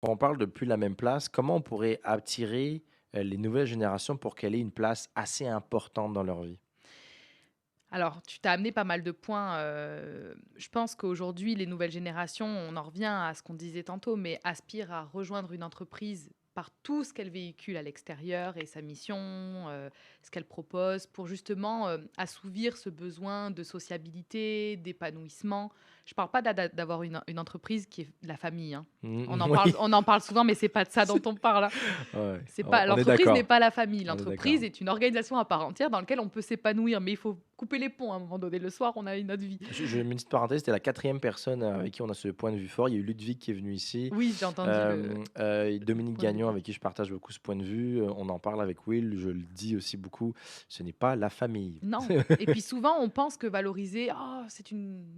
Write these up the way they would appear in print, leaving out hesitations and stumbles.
Quand on parle de plus la même place, comment on pourrait attirer, les nouvelles générations pour qu'elle ait une place assez importante dans leur vie? Alors, tu t'as amené pas mal de points. Je pense qu'aujourd'hui, les nouvelles générations, on en revient à ce qu'on disait tantôt, mais aspirent à rejoindre une entreprise par tout ce qu'elle véhicule à l'extérieur et sa mission, ce qu'elle propose, pour justement assouvir ce besoin de sociabilité, d'épanouissement. Je parle pas d'avoir une entreprise qui est la famille, hein. Mmh, Parle, oui, on en parle souvent, mais c'est pas de ça dont c'est on parle, hein. ouais, C'est on pas on est l'entreprise n'est d'accord, pas la famille. on est d'accord. L'entreprise est une organisation à part entière dans laquelle on peut s'épanouir, mais il faut couper les ponts à un moment donné. Le soir, on a une autre vie. Je mets une petite parenthèse, c'était la quatrième personne, avec qui on a ce point de vue fort. Il y a eu Ludwig qui est venu ici, Oui, j'ai entendu et le Dominique point de vue Gagnon de avec qui je partage beaucoup ce point de vue, on en parle avec Will, je le dis aussi beaucoup, ce n'est pas la famille. non, et puis souvent, on pense que valoriser: «Oh,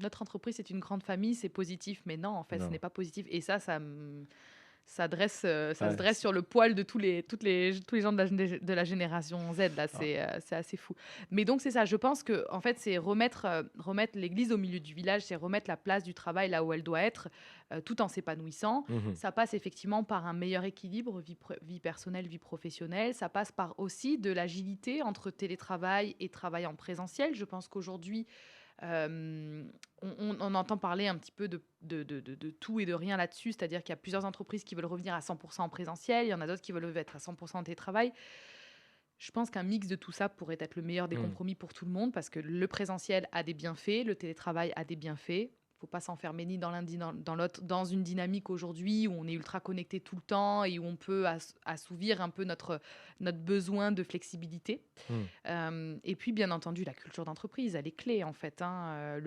notre entreprise, c'est une grande famille, c'est positif», mais non, en fait, ce Non, n'est pas positif et ça se ouais, dresse sur le poil de tous les gens de la génération Z là, ah, c'est assez fou. Mais donc c'est ça, je pense que en fait, c'est remettre l'église au milieu du village, c'est remettre la place du travail là où elle doit être, tout en s'épanouissant. mmh Ça passe effectivement par un meilleur équilibre vie personnelle, vie professionnelle. Ça passe par aussi de l'agilité entre télétravail et travail en présentiel. Je pense qu'aujourd'hui, on entend parler un petit peu de tout et de rien là-dessus, c'est-à-dire qu'il y a plusieurs entreprises qui veulent revenir à 100 en présentiel, il y en a d'autres qui veulent être à 100 en télétravail. Je pense qu'un mix de tout ça pourrait être le meilleur des mh. compromis pour tout le monde parce que le présentiel a des bienfaits, le télétravail a des bienfaits. Faut pas s'enfermer ni dans l'un ni dans l'autre, dans une dynamique aujourd'hui où on est ultra connecté tout le temps et où on peut assouvir un peu notre besoin de flexibilité. Mmh. Et puis, bien entendu, la culture d'entreprise, elle est clé en fait, hein,